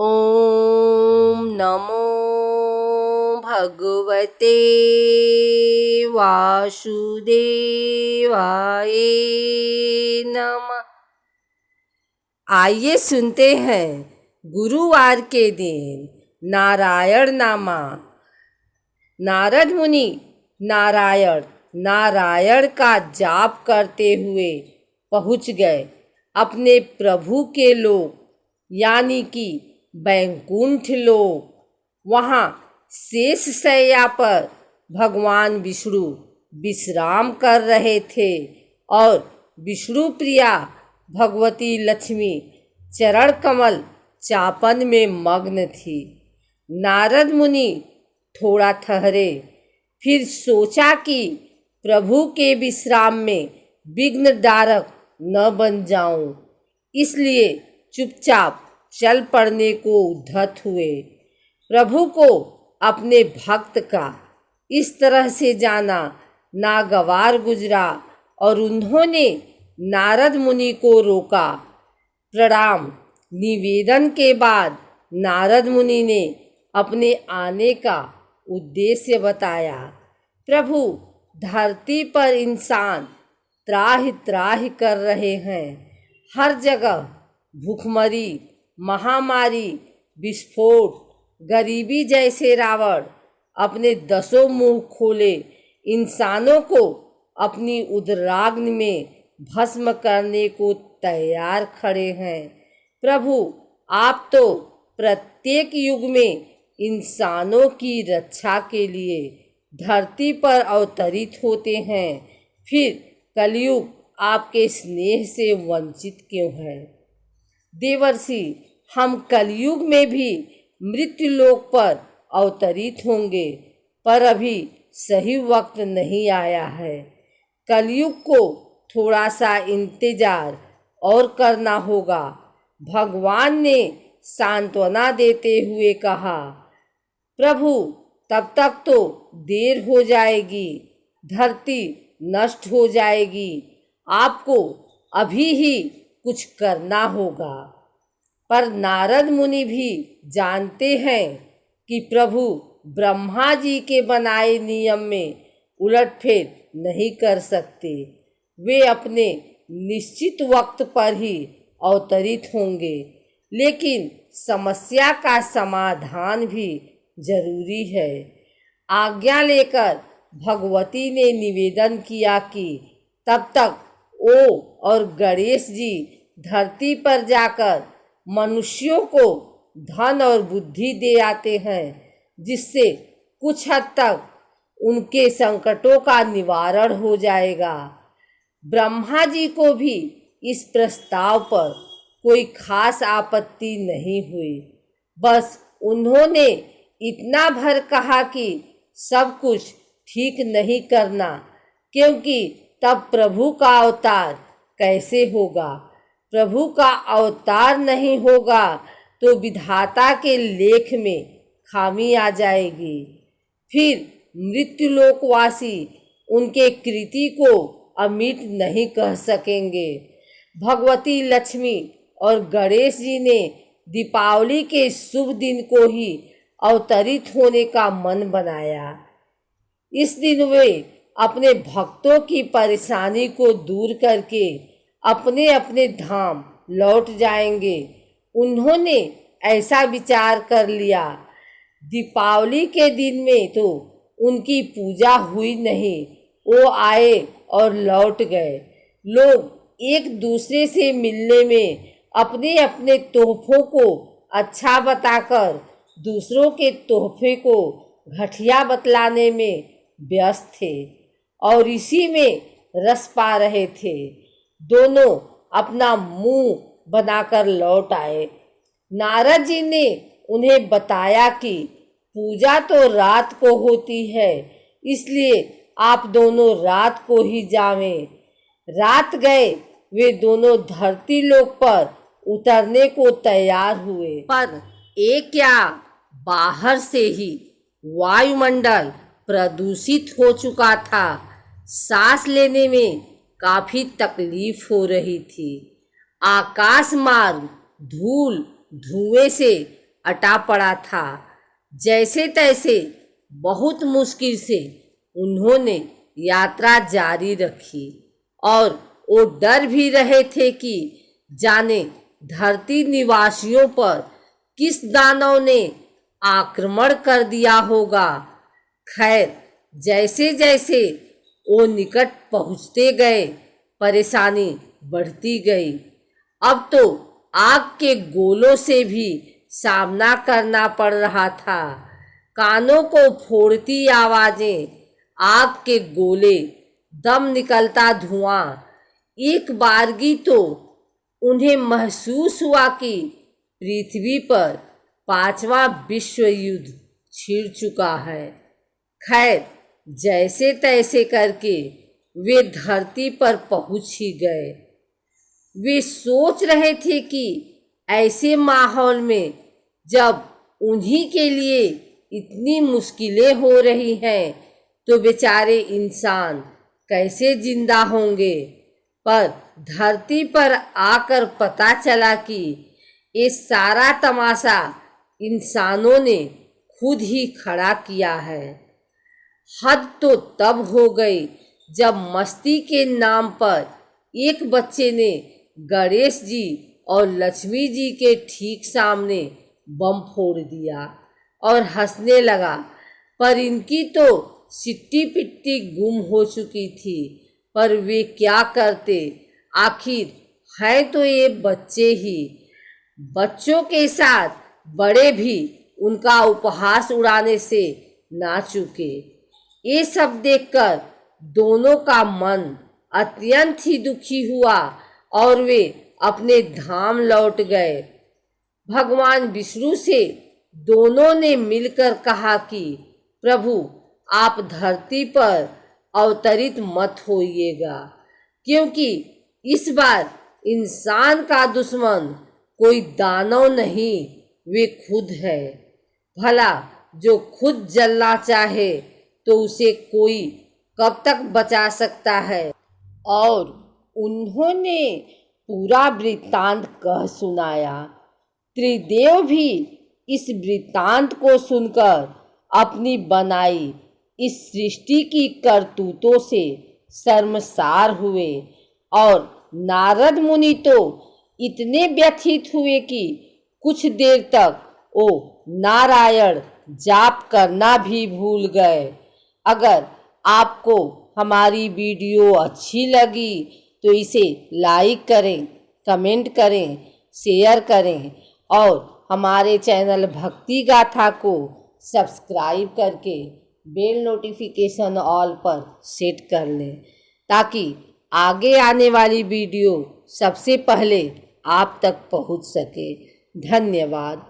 ॐ नमो भगवते वासुदेवाय नमः। आइए सुनते हैं गुरुवार के दिन नारायण नामा। नारद मुनि नारायण नारायण का जाप करते हुए पहुँच गए अपने प्रभु के लोक यानी कि बैकुंठ लोक। वहाँ शेष शैया पर भगवान विष्णु विश्राम कर रहे थे और विष्णु प्रिया भगवती लक्ष्मी चरण कमल चापन में मग्न थी। नारद मुनि थोड़ा ठहरे, फिर सोचा कि प्रभु के विश्राम में विघ्न डारक न बन जाऊं, इसलिए चुपचाप चल पड़ने को उद्धत हुए। प्रभु को अपने भक्त का इस तरह से जाना नागवार गुजरा और उन्होंने नारद मुनि को रोका। प्रणाम निवेदन के बाद नारद मुनि ने अपने आने का उद्देश्य बताया। प्रभु, धरती पर इंसान त्राहि त्राहि कर रहे हैं। हर जगह भूखमरी, महामारी, विस्फोट, गरीबी जैसे रावण अपने 10 मुंह खोले इंसानों को अपनी उदराग्नि में भस्म करने को तैयार खड़े हैं। प्रभु, आप तो प्रत्येक युग में इंसानों की रक्षा के लिए धरती पर अवतरित होते हैं, फिर कलयुग आपके स्नेह से वंचित क्यों है? देवर्षि, हम कलयुग में भी मृत्यु लोक पर अवतरित होंगे, पर अभी सही वक्त नहीं आया है। कलयुग को थोड़ा सा इंतजार और करना होगा। भगवान ने सांत्वना देते हुए कहा। प्रभु, तब तक तो देर हो जाएगी, धरती नष्ट हो जाएगी। आपको अभी ही कुछ करना होगा। पर नारद मुनि भी जानते हैं कि प्रभु ब्रह्मा जी के बनाए नियम में उलटफेर नहीं कर सकते। वे अपने निश्चित वक्त पर ही अवतरित होंगे, लेकिन समस्या का समाधान भी जरूरी है। आज्ञा लेकर भगवती ने निवेदन किया कि तब तक ओ और गणेश जी धरती पर जाकर मनुष्यों को धन और बुद्धि दे आते हैं, जिससे कुछ हद तक उनके संकटों का निवारण हो जाएगा। ब्रह्मा जी को भी इस प्रस्ताव पर कोई खास आपत्ति नहीं हुई। बस उन्होंने इतना भर कहा कि सब कुछ ठीक नहीं करना, क्योंकि तब प्रभु का अवतार कैसे होगा? प्रभु का अवतार नहीं होगा तो विधाता के लेख में खामी आ जाएगी। फिर मृत्युलोकवासी उनके कृति को अमिट नहीं कह सकेंगे। भगवती लक्ष्मी और गणेश जी ने दीपावली के शुभ दिन को ही अवतरित होने का मन बनाया। इस दिन वे अपने भक्तों की परेशानी को दूर करके अपने अपने धाम लौट जाएंगे। उन्होंने ऐसा विचार कर लिया। दीपावली के दिन में तो उनकी पूजा हुई नहीं, वो आए और लौट गए। लोग एक दूसरे से मिलने में अपने अपने तोहफों को अच्छा बताकर दूसरों के तोहफे को घटिया बतलाने में व्यस्त थे और इसी में रस पा रहे थे। दोनों अपना मुंह बनाकर लौट आए। नारद जी ने उन्हें बताया कि पूजा तो रात को होती है, इसलिए आप दोनों रात को ही जावें। रात गए वे दोनों धरती लोक पर उतरने को तैयार हुए, पर एक क्या बाहर से ही वायुमंडल प्रदूषित हो चुका था। सांस लेने में काफी तकलीफ हो रही थी। आकाश मार्ग धूल धुएं से अटा पड़ा था। जैसे तैसे बहुत मुश्किल से उन्होंने यात्रा जारी रखी और वो डर भी रहे थे कि जाने धरती निवासियों पर किस दानव ने आक्रमण कर दिया होगा। खैर, जैसे जैसे वो निकट पहुंचते गए, परेशानी बढ़ती गई। अब तो आग के गोलों से भी सामना करना पड़ रहा था। कानों को फोड़ती आवाजें, आग के गोले, दम निकलता धुआं। एक बारगी तो उन्हें महसूस हुआ कि पृथ्वी पर 5वां विश्व युद्ध छिड़ चुका है। खैर, जैसे तैसे करके वे धरती पर पहुंच ही गए। वे सोच रहे थे कि ऐसे माहौल में जब उन्हीं के लिए इतनी मुश्किलें हो रही हैं तो बेचारे इंसान कैसे जिंदा होंगे। पर धरती पर आकर पता चला कि ये सारा तमाशा इंसानों ने खुद ही खड़ा किया है। हद तो तब हो गई जब मस्ती के नाम पर एक बच्चे ने गणेश जी और लक्ष्मी जी के ठीक सामने बम फोड़ दिया और हंसने लगा। पर इनकी तो सिट्टी पिट्टी गुम हो चुकी थी। पर वे क्या करते, आखिर हैं तो ये बच्चे ही। बच्चों के साथ बड़े भी उनका उपहास उड़ाने से ना चूके। ये सब देखकर दोनों का मन अत्यंत ही दुखी हुआ और वे अपने धाम लौट गए। भगवान विष्णु से दोनों ने मिलकर कहा कि प्रभु, आप धरती पर अवतरित मत होइएगा, क्योंकि इस बार इंसान का दुश्मन कोई दानव नहीं, वे खुद है। भला जो खुद जलना चाहे तो उसे कोई कब तक बचा सकता है। और उन्होंने पूरा वृत्तांत कह सुनाया। त्रिदेव भी इस वृत्तांत को सुनकर अपनी बनाई इस सृष्टि की करतूतों से शर्मसार हुए और नारद मुनि तो इतने व्यथित हुए कि कुछ देर तक वो नारायण जाप करना भी भूल गए। अगर आपको हमारी वीडियो अच्छी लगी तो इसे लाइक करें, कमेंट करें, शेयर करें और हमारे चैनल भक्ति गाथा को सब्सक्राइब करके बेल नोटिफिकेशन ऑल पर सेट कर लें, ताकि आगे आने वाली वीडियो सबसे पहले आप तक पहुंच सके। धन्यवाद।